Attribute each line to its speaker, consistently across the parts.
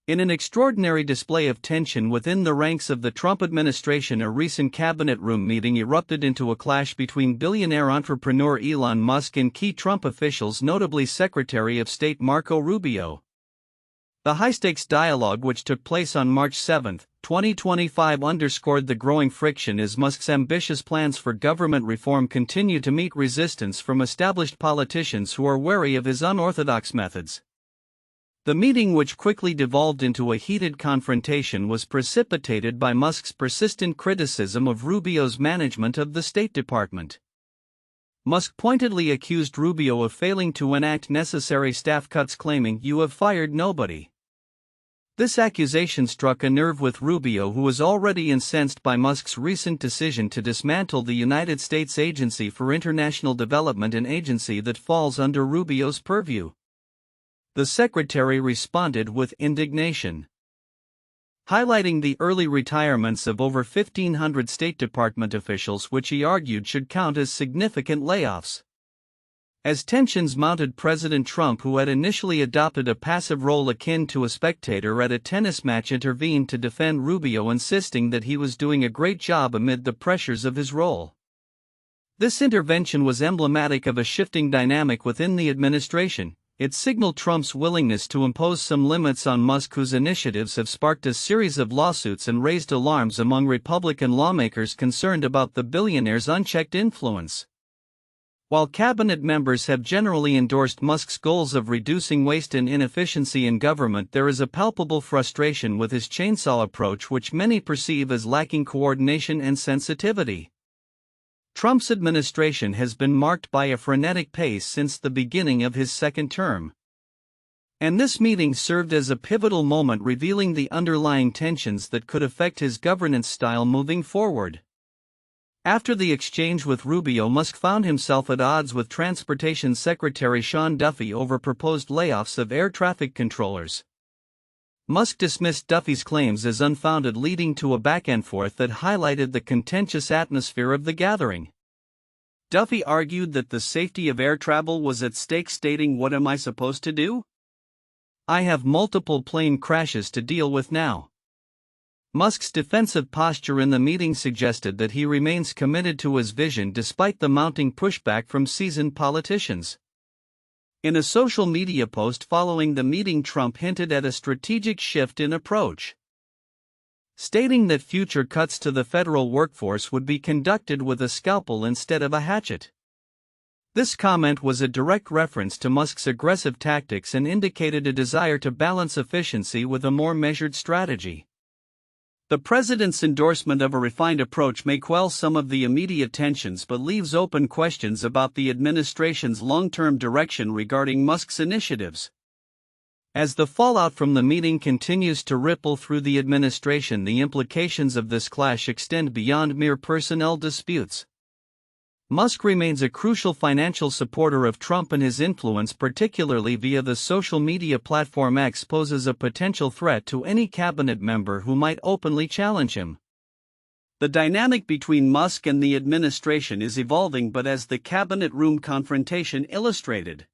Speaker 1: In an extraordinary display of tension within the ranks of the Trump administration, a recent cabinet room meeting erupted into a clash between billionaire entrepreneur Elon Musk and key Trump officials, notably Secretary of State Marco Rubio. The high-stakes dialogue, which took place on March 7, 2025, underscored the growing friction as Musk's ambitious plans for government reform continue to meet resistance from established politicians who are wary of his unorthodox methods. The meeting, which quickly devolved into a heated confrontation, was precipitated by Musk's persistent criticism of Rubio's management of the State Department. Musk pointedly accused Rubio of failing to enact necessary staff cuts, claiming, "You have fired nobody." This accusation struck a nerve with Rubio, who was already incensed by Musk's recent decision to dismantle the United States Agency for International Development, an agency that falls under Rubio's purview. The secretary responded with indignation, highlighting the early retirements of over 1,500 State Department officials, which he argued should count as significant layoffs. As tensions mounted, President Trump, who had initially adopted a passive role akin to a spectator at a tennis match, intervened to defend Rubio, insisting that he was doing a great job amid the pressures of his role. This intervention was emblematic of a shifting dynamic within the administration. It signaled Trump's willingness to impose some limits on Musk, whose initiatives have sparked a series of lawsuits and raised alarms among Republican lawmakers concerned about the billionaire's unchecked influence. While cabinet members have generally endorsed Musk's goals of reducing waste and inefficiency in government, there is a palpable frustration with his chainsaw approach, which many perceive as lacking coordination and sensitivity. Trump's administration has been marked by a frenetic pace since the beginning of his second term. And this meeting served as a pivotal moment, revealing the underlying tensions that could affect his governance style moving forward. After the exchange with Rubio, Musk found himself at odds with Transportation Secretary Sean Duffy over proposed layoffs of air traffic controllers. Musk dismissed Duffy's claims as unfounded, leading to a back-and-forth that highlighted the contentious atmosphere of the gathering. Duffy argued that the safety of air travel was at stake, stating, "What am I supposed to do? I have multiple plane crashes to deal with now." Musk's defensive posture in the meeting suggested that he remains committed to his vision despite the mounting pushback from seasoned politicians. In a social media post following the meeting, Trump hinted at a strategic shift in approach, stating that future cuts to the federal workforce would be conducted with a scalpel instead of a hatchet. This comment was a direct reference to Musk's aggressive tactics and indicated a desire to balance efficiency with a more measured strategy. The president's endorsement of a refined approach may quell some of the immediate tensions, but leaves open questions about the administration's long-term direction regarding Musk's initiatives. As the fallout from the meeting continues to ripple through the administration, the implications of this clash extend beyond mere personnel disputes. Musk remains a crucial financial supporter of Trump, and his influence, particularly via the social media platform X, poses a potential threat to any cabinet member who might openly challenge him. The dynamic between Musk and the administration is evolving, but as the cabinet room confrontation illustrated,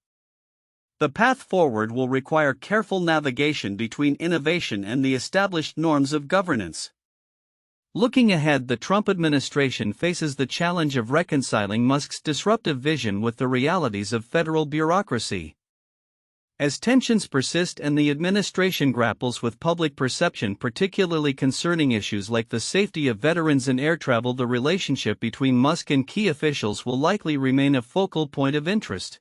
Speaker 1: the path forward will require careful navigation between innovation and the established norms of governance. Looking ahead, the Trump administration faces the challenge of reconciling Musk's disruptive vision with the realities of federal bureaucracy. As tensions persist and the administration grapples with public perception, particularly concerning issues like the safety of veterans and air travel, the relationship between Musk and key officials will likely remain a focal point of interest.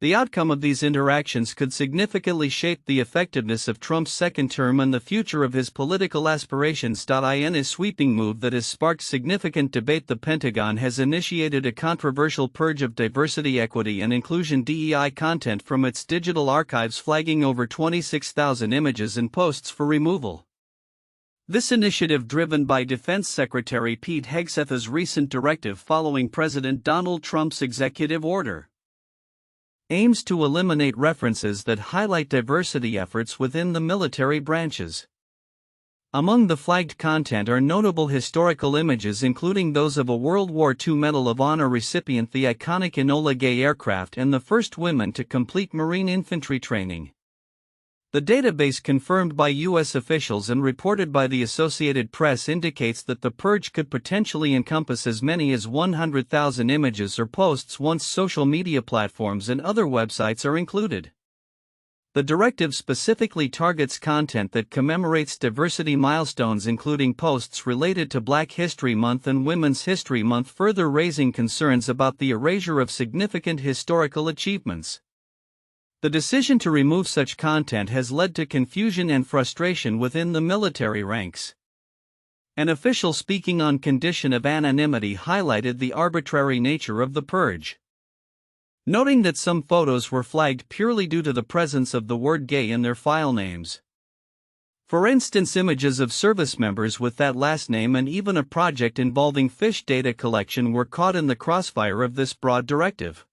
Speaker 1: The outcome of these interactions could significantly shape the effectiveness of Trump's second term and the future of his political aspirations. In a sweeping move that has sparked significant debate, the Pentagon has initiated a controversial purge of diversity, equity, and inclusion (DEI) content from its digital archives, flagging over 26,000 images and posts for removal. This initiative, driven by Defense Secretary Pete Hegseth's recent directive following President Donald Trump's executive order, aims to eliminate references that highlight diversity efforts within the military branches. Among the flagged content are notable historical images, including those of a World War II Medal of Honor recipient, the iconic Enola Gay aircraft, and the first women to complete Marine infantry training. The database confirmed by U.S. officials and reported by the Associated Press indicates that the purge could potentially encompass as many as 100,000 images or posts once social media platforms and other websites are included. The directive specifically targets content that commemorates diversity milestones, including posts related to Black History Month and Women's History Month, further raising concerns about the erasure of significant historical achievements. The decision to remove such content has led to confusion and frustration within the military ranks. An official speaking on condition of anonymity highlighted the arbitrary nature of the purge, noting that some photos were flagged purely due to the presence of the word gay in their file names. For instance, images of service members with that last name and even a project involving fish data collection were caught in the crossfire of this broad directive.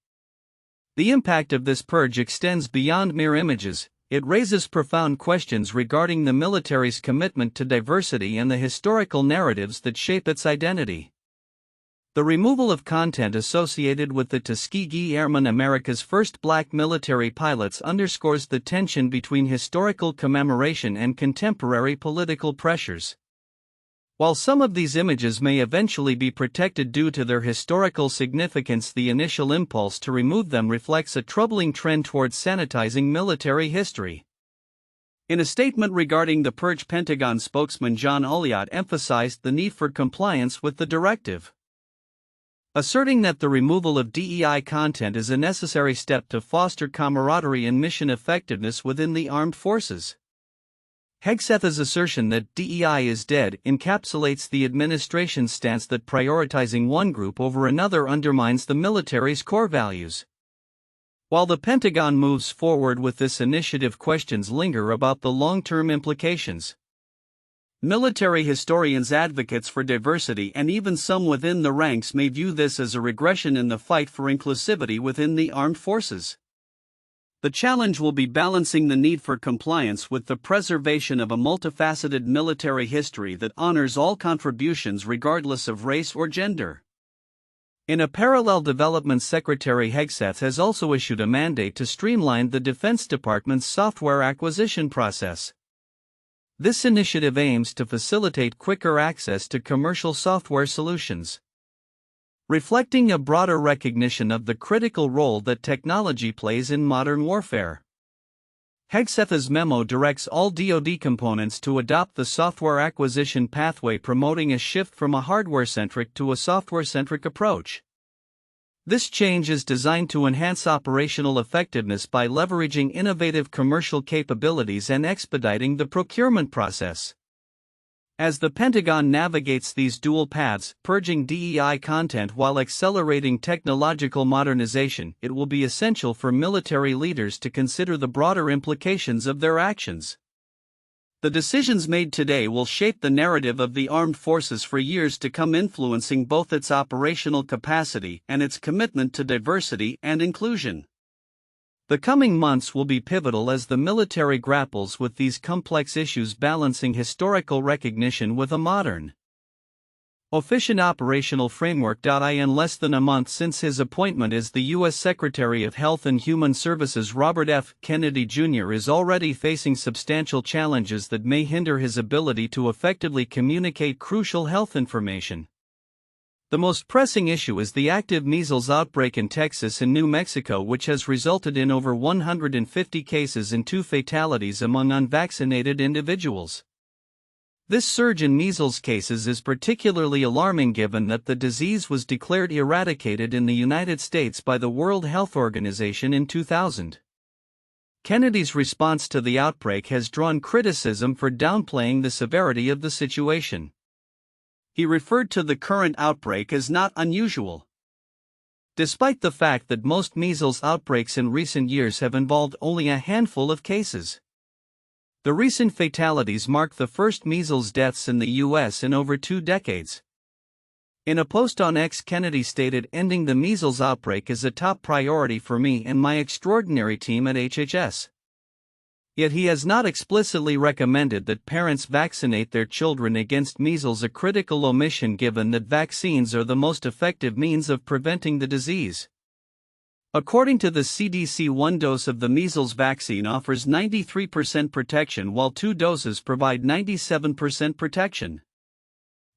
Speaker 1: The impact of this purge extends beyond mere images. It raises profound questions regarding the military's commitment to diversity and the historical narratives that shape its identity. The removal of content associated with the Tuskegee Airmen, America's first black military pilots, underscores the tension between historical commemoration and contemporary political pressures. While some of these images may eventually be protected due to their historical significance, the initial impulse to remove them reflects a troubling trend towards sanitizing military history. In a statement regarding the purge, Pentagon spokesman John Oliot emphasized the need for compliance with the directive, asserting that the removal of DEI content is a necessary step to foster camaraderie and mission effectiveness within the armed forces. Hegseth's assertion that DEI is dead encapsulates the administration's stance that prioritizing one group over another undermines the military's core values. While the Pentagon moves forward with this initiative, questions linger about the long-term implications. Military historians, advocates for diversity, and even some within the ranks may view this as a regression in the fight for inclusivity within the armed forces. The challenge will be balancing the need for compliance with the preservation of a multifaceted military history that honors all contributions regardless of race or gender. In a parallel development, Secretary Hegseth has also issued a mandate to streamline the Defense Department's software acquisition process. This initiative aims to facilitate quicker access to commercial software solutions, reflecting a broader recognition of the critical role that technology plays in modern warfare. Hegseth's memo directs all DoD components to adopt the software acquisition pathway, promoting a shift from a hardware-centric to a software-centric approach. This change is designed to enhance operational effectiveness by leveraging innovative commercial capabilities and expediting the procurement process. As the Pentagon navigates these dual paths, purging DEI content while accelerating technological modernization, it will be essential for military leaders to consider the broader implications of their actions. The decisions made today will shape the narrative of the armed forces for years to come, influencing both its operational capacity and its commitment to diversity and inclusion. The coming months will be pivotal as the military grapples with these complex issues, balancing historical recognition with a modern, efficient operational framework. In less than a month since his appointment as the U.S. Secretary of Health and Human Services, Robert F. Kennedy Jr. is already facing substantial challenges that may hinder his ability to effectively communicate crucial health information. The most pressing issue is the active measles outbreak in Texas and New Mexico, which has resulted in over 150 cases and 2 fatalities among unvaccinated individuals. This surge in measles cases is particularly alarming given that the disease was declared eradicated in the United States by the World Health Organization in 2000. Kennedy's response to the outbreak has drawn criticism for downplaying the severity of the situation. He referred to the current outbreak as not unusual, despite the fact that most measles outbreaks in recent years have involved only a handful of cases. The recent fatalities mark the first measles deaths in the U.S. in over 2 decades. In a post on X, Kennedy stated, "Ending the measles outbreak is a top priority for me and my extraordinary team at HHS." Yet he has not explicitly recommended that parents vaccinate their children against measles, a critical omission given that vaccines are the most effective means of preventing the disease. According to the CDC, one dose of the measles vaccine offers 93% protection while 2 doses provide 97% protection.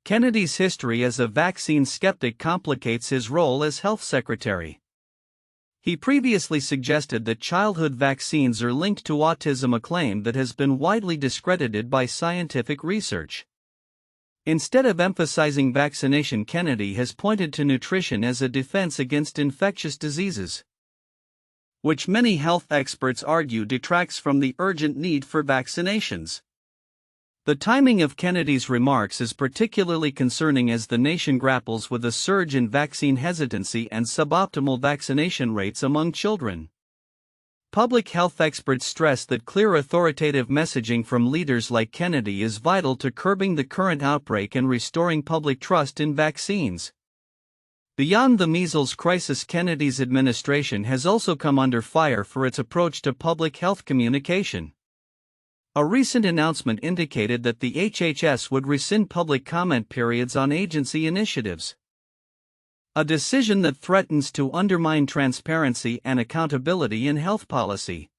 Speaker 1: Kennedy's history as a vaccine skeptic complicates his role as health secretary. He previously suggested that childhood vaccines are linked to autism, a claim that has been widely discredited by scientific research. Instead of emphasizing vaccination, Kennedy has pointed to nutrition as a defense against infectious diseases, which many health experts argue detracts from the urgent need for vaccinations. The timing of Kennedy's remarks is particularly concerning as the nation grapples with a surge in vaccine hesitancy and suboptimal vaccination rates among children. Public health experts stress that clear authoritative messaging from leaders like Kennedy is vital to curbing the current outbreak and restoring public trust in vaccines. Beyond the measles crisis, Kennedy's administration has also come under fire for its approach to public health communication. A recent announcement indicated that the HHS would rescind public comment periods on agency initiatives, a decision that threatens to undermine transparency and accountability in health policy.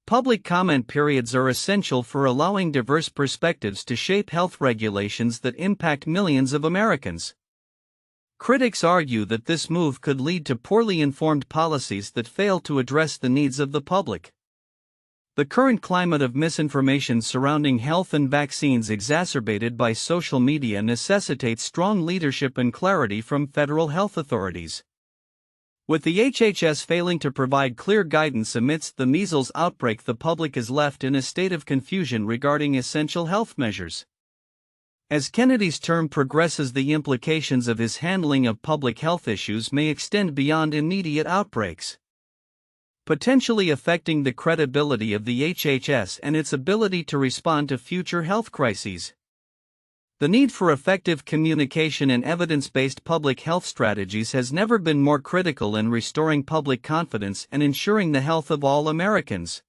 Speaker 1: Public comment periods are essential for allowing diverse perspectives to shape health regulations that impact millions of Americans. Critics argue that this move could lead to poorly informed policies that fail to address the needs of the public. The current climate of misinformation surrounding health and vaccines, exacerbated by social media, necessitates strong leadership and clarity from federal health authorities. With the HHS failing to provide clear guidance amidst the measles outbreak, the public is left in a state of confusion regarding essential health measures. As Kennedy's term progresses, the implications of his handling of public health issues may extend beyond immediate outbreaks, potentially affecting the credibility of the HHS and its ability to respond to future health crises. The need for effective communication and evidence-based public health strategies has never been more critical in restoring public confidence and ensuring the health of all Americans.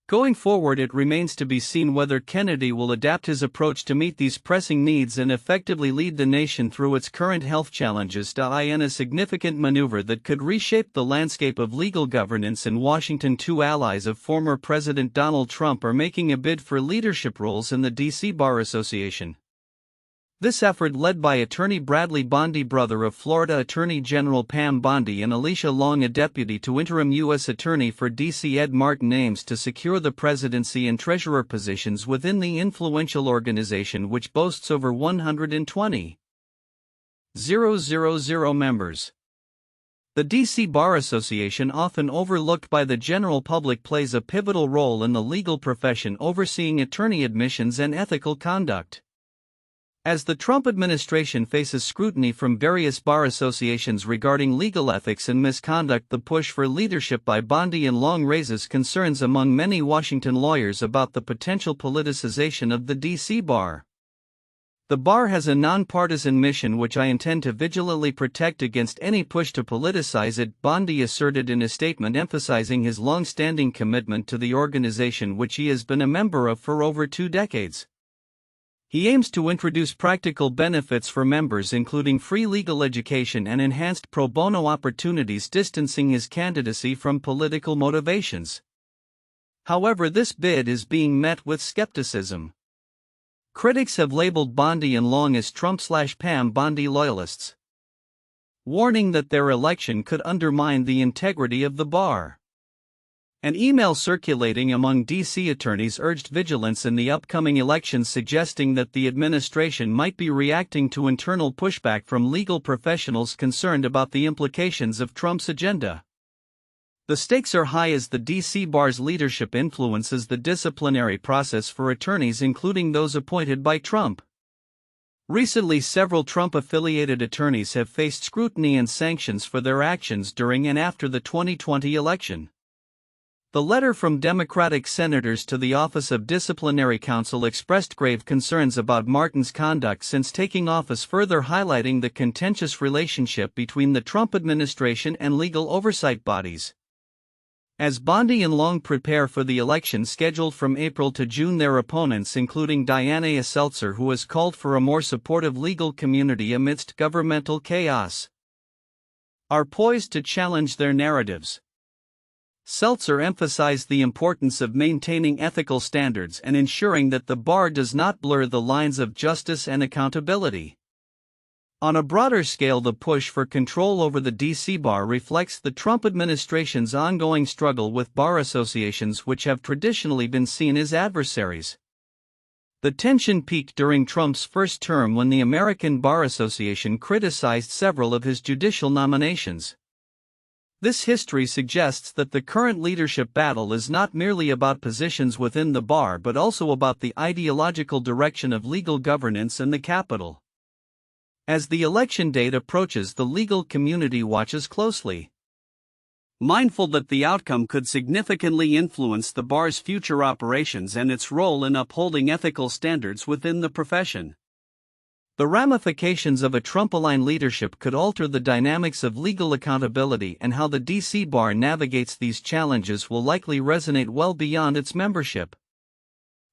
Speaker 1: Going forward, it remains to be seen whether Kennedy will adapt his approach to meet these pressing needs and effectively lead the nation through its current health challenges. In a significant maneuver that could reshape the landscape of legal governance in Washington, 2 allies of former President Donald Trump are making a bid for leadership roles in the D.C. Bar Association. This effort, led by attorney Bradley Bondi, brother of Florida Attorney General Pam Bondi, and Alicia Long, a deputy to interim U.S. Attorney for D.C. Ed Martin, aims to secure the presidency and treasurer positions within the influential organization, which boasts over 120,000 members. The D.C. Bar Association, often overlooked by the general public, plays a pivotal role in the legal profession, overseeing attorney admissions and ethical conduct. As the Trump administration faces scrutiny from various bar associations regarding legal ethics and misconduct, the push for leadership by Bondi and Long raises concerns among many Washington lawyers about the potential politicization of the D.C. Bar. The bar has a nonpartisan mission which I intend to vigilantly protect against any push to politicize it, Bondi asserted in a statement, emphasizing his long-standing commitment to the organization, which he has been a member of for over 2 decades. He aims to introduce practical benefits for members, including free legal education and enhanced pro bono opportunities, distancing his candidacy from political motivations. However, this bid is being met with skepticism. Critics have labeled Bondi and Long as Trump/Pam Bondi loyalists, warning that their election could undermine the integrity of the bar. An email circulating among D.C. attorneys urged vigilance in the upcoming elections, suggesting that the administration might be reacting to internal pushback from legal professionals concerned about the implications of Trump's agenda. The stakes are high as the D.C. Bar's leadership influences the disciplinary process for attorneys, including those appointed by Trump. Recently, several Trump-affiliated attorneys have faced scrutiny and sanctions for their actions during and after the 2020 election. The letter from Democratic senators to the Office of Disciplinary Counsel expressed grave concerns about Martin's conduct since taking office, further highlighting the contentious relationship between the Trump administration and legal oversight bodies. As Bondi and Long prepare for the election scheduled from April to June, their opponents, including Diana Seltzer, who has called for a more supportive legal community amidst governmental chaos, are poised to challenge their narratives. Seltzer emphasized the importance of maintaining ethical standards and ensuring that the bar does not blur the lines of justice and accountability. On a broader scale, the push for control over the DC bar reflects the Trump administration's ongoing struggle with bar associations, which have traditionally been seen as adversaries. The tension peaked during Trump's first term when the American Bar Association criticized several of his judicial nominations. This history suggests that the current leadership battle is not merely about positions within the bar but also about the ideological direction of legal governance and the Capitol. As the election date approaches, the legal community watches closely, mindful that the outcome could significantly influence the bar's future operations and its role in upholding ethical standards within the profession. The ramifications of a Trump-aligned leadership could alter the dynamics of legal accountability, and how the DC bar navigates these challenges will likely resonate well beyond its membership.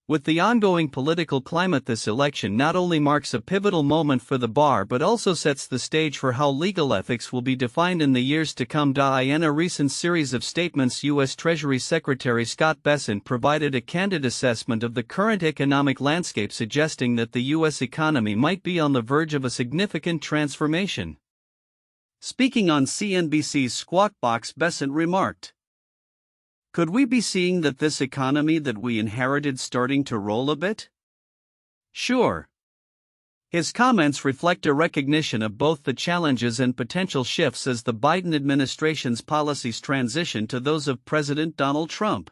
Speaker 1: With the ongoing political climate, this election not only marks a pivotal moment for the bar but also sets the stage for how legal ethics will be defined in the years to come. In a recent series of statements, U.S. Treasury Secretary Scott Bessent provided a candid assessment of the current economic landscape, suggesting that the U.S. economy might be on the verge of a significant transformation. Speaking on CNBC's Squawk Box, Bessent remarked, "Could we be seeing that this economy that we inherited starting to roll a bit?" Sure. His comments reflect a recognition of both the challenges and potential shifts as the Biden administration's policies transition to those of President Donald Trump.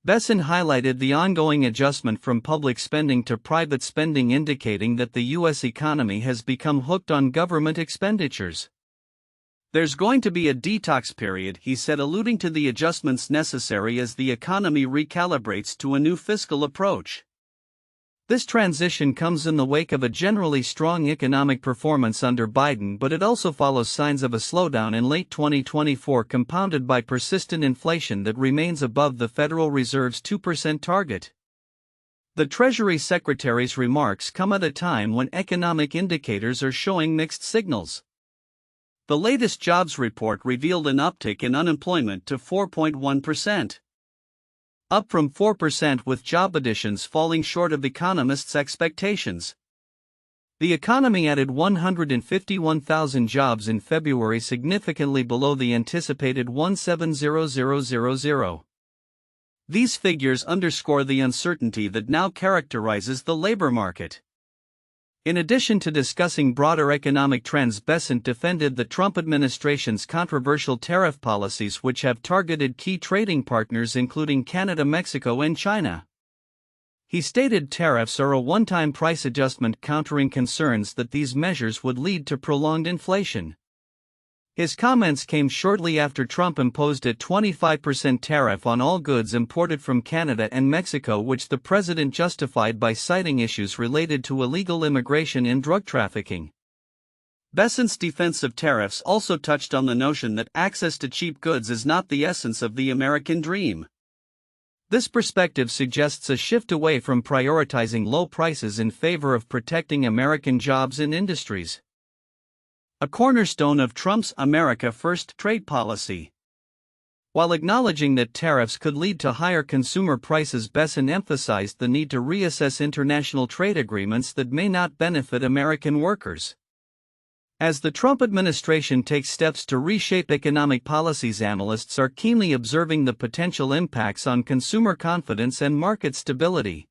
Speaker 1: Bessent highlighted the ongoing adjustment from public spending to private spending, indicating that the U.S. economy has become hooked on government expenditures. "There's going to be a detox period," he said, alluding to the adjustments necessary as the economy recalibrates to a new fiscal approach. This transition comes in the wake of a generally strong economic performance under Biden, but it also follows signs of a slowdown in late 2024, compounded by persistent inflation that remains above the Federal Reserve's 2% target. The Treasury Secretary's remarks come at a time when economic indicators are showing mixed signals. The latest jobs report revealed an uptick in unemployment to 4.1%, up from 4%, with job additions falling short of economists' expectations. The economy added 151,000 jobs in February, significantly below the anticipated 170,000. These figures underscore the uncertainty that now characterizes the labor market. In addition to discussing broader economic trends, Bessent defended the Trump administration's controversial tariff policies, which have targeted key trading partners including Canada, Mexico, and China. He stated tariffs are a one-time price adjustment, countering concerns that these measures would lead to prolonged inflation. His comments came shortly after Trump imposed a 25% tariff on all goods imported from Canada and Mexico, which the president justified by citing issues related to illegal immigration and drug trafficking. Bessent's defense of tariffs also touched on the notion that access to cheap goods is not the essence of the American dream. This perspective suggests a shift away from prioritizing low prices in favor of protecting American jobs and industries, a cornerstone of Trump's America First trade policy. While acknowledging that tariffs could lead to higher consumer prices, Bessent emphasized the need to reassess international trade agreements that may not benefit American workers. As the Trump administration takes steps to reshape economic policies, analysts are keenly observing the potential impacts on consumer confidence and market stability.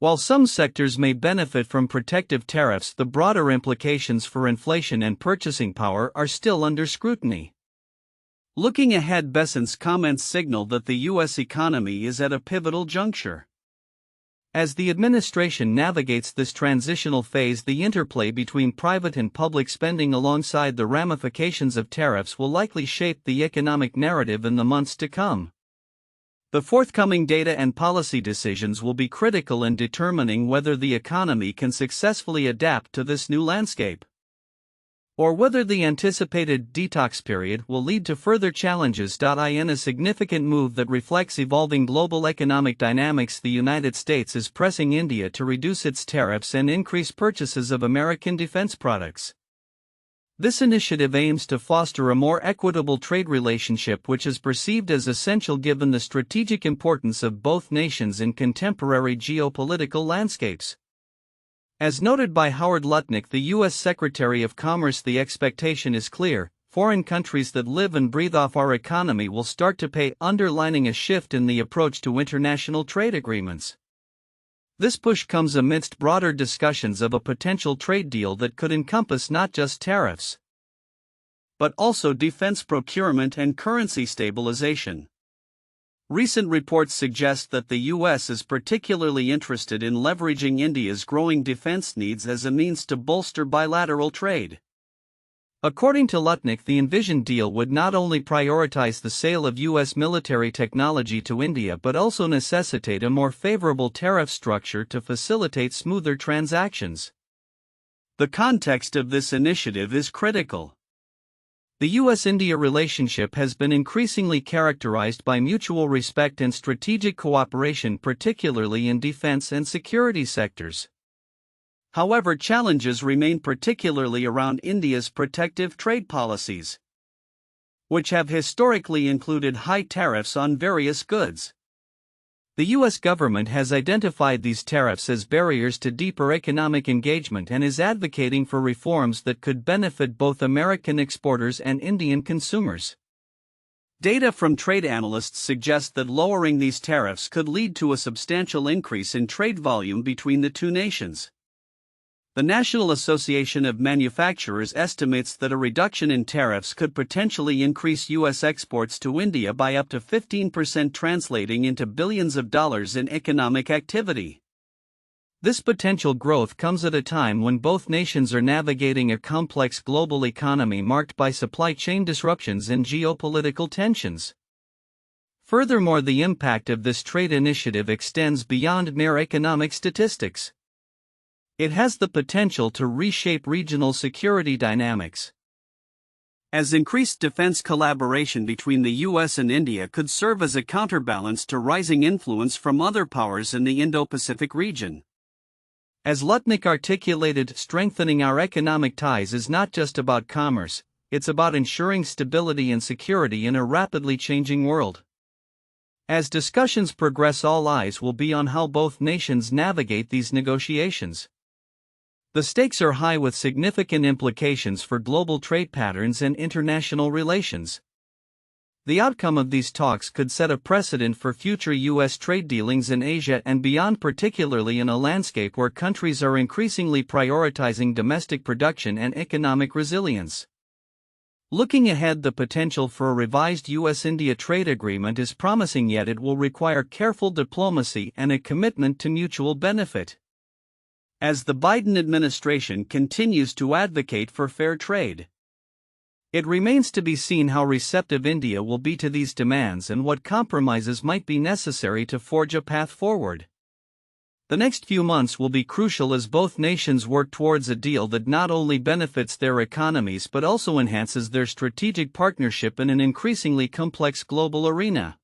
Speaker 1: While some sectors may benefit from protective tariffs, the broader implications for inflation and purchasing power are still under scrutiny. Looking ahead, Bessent's comments signal that the U.S. economy is at a pivotal juncture. As the administration navigates this transitional phase, the interplay between private and public spending alongside the ramifications of tariffs will likely shape the economic narrative in the months to come. The forthcoming data and policy decisions will be critical in determining whether the economy can successfully adapt to this new landscape, or whether the anticipated detox period will lead to further challenges. In a significant move that reflects evolving global economic dynamics, the United States is pressing India to reduce its tariffs and increase purchases of American defense products. This initiative aims to foster a more equitable trade relationship which is perceived as essential given the strategic importance of both nations in contemporary geopolitical landscapes. As noted by Howard Lutnick, the U.S. Secretary of Commerce, the expectation is clear: foreign countries that live and breathe off our economy will start to pay, underlining a shift in the approach to international trade agreements. This push comes amidst broader discussions of a potential trade deal that could encompass not just tariffs, but also defense procurement and currency stabilization. Recent reports suggest that the U.S. is particularly interested in leveraging India's growing defense needs as a means to bolster bilateral trade. According to Lutnick, the envisioned deal would not only prioritize the sale of U.S. military technology to India but also necessitate a more favorable tariff structure to facilitate smoother transactions. The context of this initiative is critical. The U.S.-India relationship has been increasingly characterized by mutual respect and strategic cooperation, particularly in defense and security sectors. However, challenges remain, particularly around India's protective trade policies, which have historically included high tariffs on various goods. The U.S. government has identified these tariffs as barriers to deeper economic engagement and is advocating for reforms that could benefit both American exporters and Indian consumers. Data from trade analysts suggest that lowering these tariffs could lead to a substantial increase in trade volume between the two nations. The National Association of Manufacturers estimates that a reduction in tariffs could potentially increase U.S. exports to India by up to 15%, translating into billions of dollars in economic activity. This potential growth comes at a time when both nations are navigating a complex global economy marked by supply chain disruptions and geopolitical tensions. Furthermore, the impact of this trade initiative extends beyond mere economic statistics. It has the potential to reshape regional security dynamics, as increased defense collaboration between the U.S. and India could serve as a counterbalance to rising influence from other powers in the Indo-Pacific region. As Lutnick articulated, strengthening our economic ties is not just about commerce, it's about ensuring stability and security in a rapidly changing world. As discussions progress, all eyes will be on how both nations navigate these negotiations. The stakes are high, with significant implications for global trade patterns and international relations. The outcome of these talks could set a precedent for future U.S. trade dealings in Asia and beyond, particularly in a landscape where countries are increasingly prioritizing domestic production and economic resilience. Looking ahead, the potential for a revised U.S.-India trade agreement is promising, yet it will require careful diplomacy and a commitment to mutual benefit. As the Biden administration continues to advocate for fair trade, it remains to be seen how receptive India will be to these demands and what compromises might be necessary to forge a path forward. The next few months will be crucial as both nations work towards a deal that not only benefits their economies but also enhances their strategic partnership in an increasingly complex global arena.